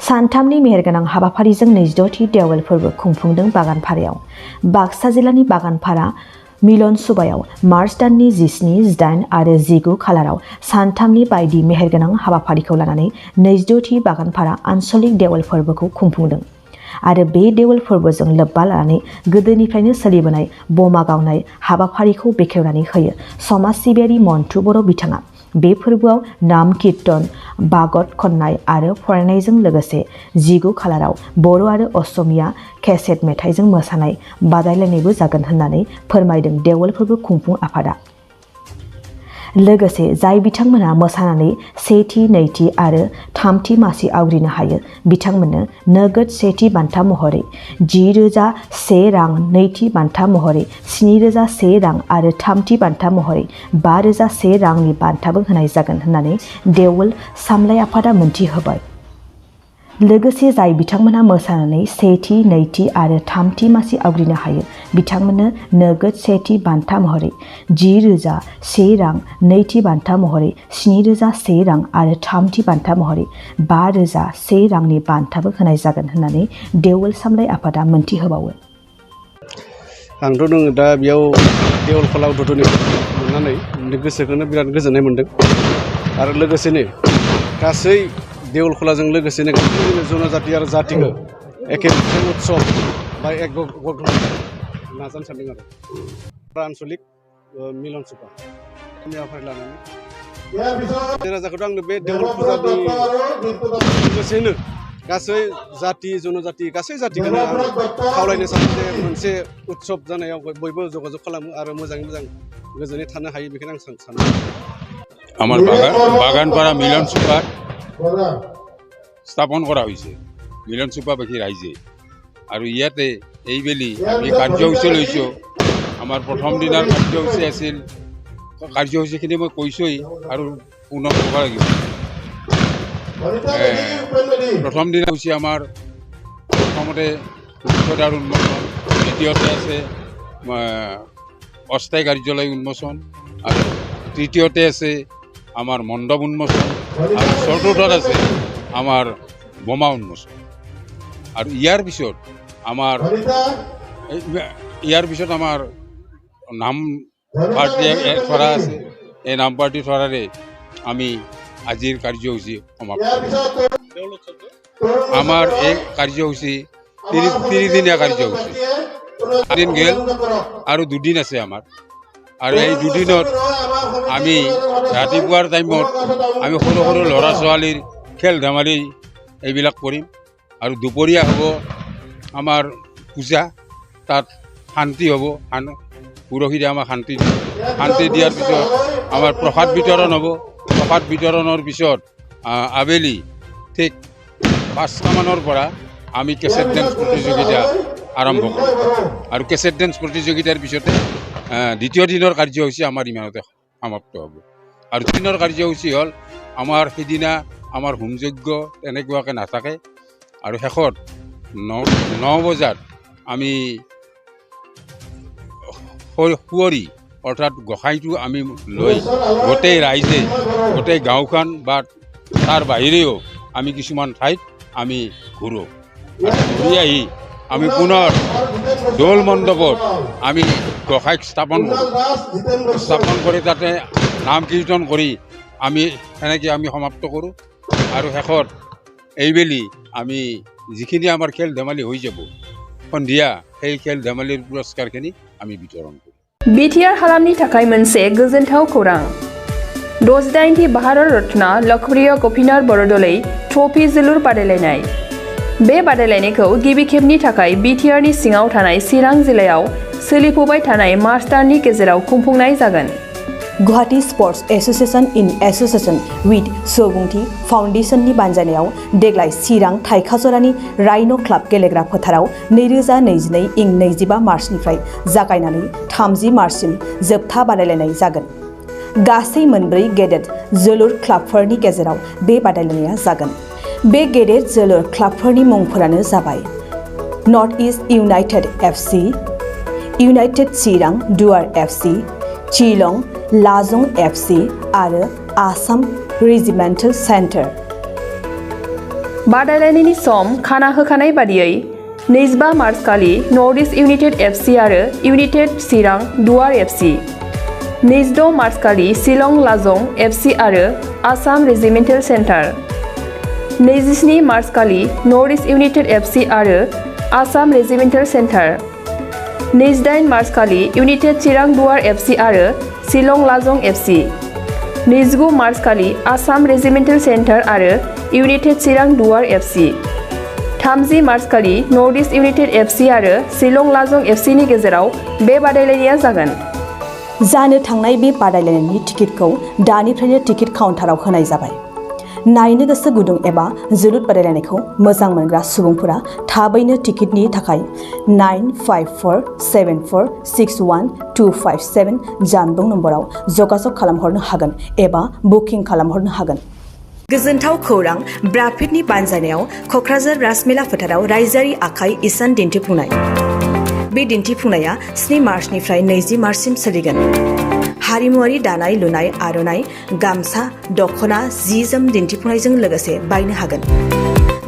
सानथामनि मेहेरगोनां हाबाफारिजों 22थि देवल फोरबो खुंफुंदों बागानपारायाव। बाक्सा जिल्लानि बागानपारा मिलन सुबायाव मार्च दाननि 17, 18 आरो 19 खालाराव सानथामनि बायदि मेहेरगोनां हाबाफारिखौ लानानै 22थि बागानपारा आन्चलिक देवल फोरबोखौ खुंफुंदों। आरो बे देवल फोरबोजों लोब्बा लानानै गोदोनिफ्रायनो सोलिबोनाय बमा गावनाय हाबाफारिखौ बेखेवनानै होयो समाज सिबियारि मन्टु बर' बिथाङा। बे फोरबोआव नाम कीर्तन, बागत खन्नाय आरो फरायनायजों लोगोसे 19 खालाराव बर' आरो असमिया केसेट मेथाइजों मोसानाय बादायलायनायबो जागोन होननानै फोरमायदों देवल फोरबो खुंफुं आफादा। लोगोसे जाय बिथांमोनहा मोसानानै सेथि, नैथि आरो थामथि मासि आवग्रिनो हायो बिथांमोननो नोगोद सेथि बान्था महरै 10,001 रां, नैथि बान्था महरै 7,001 रां आरो थामथि बान्था महरै 5,001 रांनि बान्थाबो होनाय जागोन होननानै देवल सामलाय आफादा मोनथिहोबाय। लोगोसे जाय बिथांमोनहा मोसानानै सेथि, नैथि आरो थामथि मासि आवग्रिनो हायो बिथांमोननो नोगोद सेथि बान्था महरै 10,001 रां, नैथि बान्था महरै 7,001 रां आरो थामथि बान्था महरै 5,001 रांनि बान्थाबो होनाय जागोन होननानै देवल सामलाय आफादा मोनथिहोबावो। आंथ' नोङो दा बेयाव देवल फला उद्दनि मोननानै गोसोखौनो बिराद गोजोननाय मोन्दों। आरो लोगोसेनो गासै देवल फलाजों लोगोसेनो जनजाति आरो जातिखौ एखे उत्सव बा एक नाजानो सानदों आरो आन्चलिक मिलन सुबा हाबाफारि लानानै राजाखौथ' आंनो बे देवल फुजानि लोगोसेनो गासै जाति जनजाति गासै जातिखौनो आं खावलायनो सानो जे मोनसे उत्सव जानायाव बयबो जगाजग खालामो आरो मोजाङै मोजां गोजोनै थानो हायो बेखौनो आं सानो। আমার বাগানপাড়া মিলন সুপার স্থাপন করা হয়েছে মিলন সুপাবাসী রাইজে আর ইয়াতে এইবেলি আমি কার্যসূচী লৈছোঁ। আমার প্রথম দিনার কার্যসূচী আছিল, কার্যসূচীখিনি মই কৈছোঁই আৰু পুনৰ ক'ব লাগিব। প্ৰথম দিনা হৈছে আমাৰ প্ৰথমতে মুখ্যদ্বার উন্মোচন, দ্বিতীয়তে আছে অস্থায়ী কাৰ্যালয় উন্মোচন আৰু তৃতীয়তে আছে আমার মণ্ডপ উন্মোচন আর চতুৰ্থত আছে আমার বোমা উন্মোচন। আর ইয়ার পিছত আমার নাম পাৰ্টি ধৰা আছে। এই নাম পাৰ্টি ধৰাৰে আমি আজিৰ কাৰ্যসূচী সমাপ্ত। আমার এই কাৰ্যসূচী 30 দিনীয়া কাৰ্যসূচী। 3 দিন গেল আৰু 2 দিন আছে আমাৰ। আৰু এই 2 দিনত আমি ৰাতিপুৱাৰ টাইমত আমি সৰু সৰু ল'ৰা ছোৱালীৰ খেল ধেমালি এইবিলাক কৰিম। আৰু দুপৰীয়া হ'ব আমাৰ পূজা, তাত শান্তি হ'ব। পুৰোহিতে আমাক শান্তি দিয়াৰ পিছত আমাৰ প্ৰসাদ বিতৰণ হ'ব। প্ৰসাদ বিতৰণৰ পিছত আবেলি ঠিক 5টামানৰ পৰা আমি কেছেট ডেন্স প্ৰতিযোগিতা আৰম্ভ কৰিম। আৰু কেছেট ডেন্স প্ৰতিযোগিতাৰ পিছতে দ্বিতীয় দিনৰ কাৰ্যসূচী আমাৰ ইমানতে সমাপ্ত হ'ব। আৰু দিনৰ কাৰ্যসূচী হ'ল আমাৰ সেইদিনা আমাৰ হোমযজ্ঞ তেনেকুৱাকৈ নাথাকে। আৰু শেষত 9 বজাত আমি সুঁৱৰি অৰ্থাৎ গোসাঁইটো আমি লৈ গোটেই ৰাইজে গোটেই গাঁওখন বা তাৰ বাহিৰেও আমি কিছুমান ঠাইত আমি ঘূৰোঁ। ঘূৰি আহি আমি পুনৰ দৌল মণ্ডপত আমি গোসাঁইক স্থাপন কৰি তাতে নাম কীৰ্তন কৰি আমি সেনেকৈ আমি সমাপ্ত কৰোঁ। আৰু শেষত এইবেলি আমি যিখিনি আমাৰ খেল ধেমালি হৈ যাব সন্ধিয়া সেই খেল ধেমালিৰ পুৰস্কাৰখিনি আমি বিতৰণ কৰোঁ। बिटिआर हालामनि थाखाय मोनसे गोजोनथाव खौरां। 68थि भारत रत्न लोकप्रिय गपिनाथ बरदलै ट्रफी जोलुर बादायलायनाय। बे बादायलायनायखौ गिबि खेबनि थाखाय बिटिआरनि सिङाव थानाय चिरां जिल्लायाव सोलिफुबाय थानाय मार्च दाननि गेजेराव खुंफुंनाय जागोन। Guwahati sports association in association with सुबुंथि फाउन्डेशननि बानजायनायाव देग्लाय चिरां थाइखाजरानि राइन' क्लाब गेलेग्रा फोथाराव 2022 इं 25 मार्चनिफ्राय जागायनानै 30 मार्चसिम जोबथा बादायलायनाय जागोन। गासै 4 गेदेर जोलुर क्लाबफोरनि गेजेराव बे बादायलायनाया जागोन। बे गेदेर जोलुर क्लाबफोरनि मुंफोरानो जाबाय North East United FC, United Chirang Duar FC, चिलं लाजं FC आरो आसाम रेजिमेन्टेल सेन्टार। बादायलायनायनि सम खाना होखानाय बादियै 25 मार्च खालि नर्थ इस्ट इउनाइटेड FC आरो इउनाइटेड चिरां दुवार FC, 26 मार्च खालि शिलं लाजं FC आरो आसाम रेजिमेन्टेल सेन्टार, 27 मार्च खालि नर्थ इस्ट इउनाइटेड FC आरो आसाम रेजिमेन्टेल सेन्टार, 28 मार्च खालि इउनाइटेड चिरां दुवार FC आरो शिलं लाजं FC, 29 मार्च खालि आसाम रेजिमेन्टेल सेन्टार आरो इउनाइटेड चिरां दुवार FC, 30 मार्च खालि नर्थ इस्ट इउनाइटेड FC आरो शिलं लाजं FC नि गेजेराव बे बादायलायनाया जागोन। जानो थांनाय बे बादायलायनायनि टिकेटखौ दानिफ्रायनो टिकेट काउन्टाराव होनाय जाबाय। नायनो गोसो गुदुं एबा जोलुर बादायलायनायखौ मोजां मोनग्रा सुबुंफोरा थाबैनो टिकेटनि थाखाय 9547461257 जानबुं नम्बराव जगाजग खालामहरनो हागोन एबा बुकिं खालामहरनो हागोन। गोजोनथाव खौरां, ब्राफिटनि बानजायनायाव क'क्राझार राजमेला फोथाराव रायजोआरि आखाइ इसान दिन्थिफुंनाय। बे दिन्थिफुंनाया 7 मार्चनिफ्राय 20 मार्चसिम सोलिगोन। हारिमुआरि दानाय लुनाय, आर'नाइ, गामसा, दख'ना, जि-जोम दिन्थिफुंनायजों लोगोसे बायनो हागोन।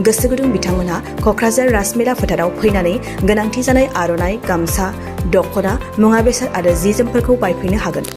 गोसो गुदुं बिथांमोनहा क'क्राझार राजमेला फोथाराव फैनानै गोनांथि जानाय आर'नाइ, गामसा, दख'ना, मुवा बेसाद आरो जि-जोमफोरखौ बायफैनो हागोन।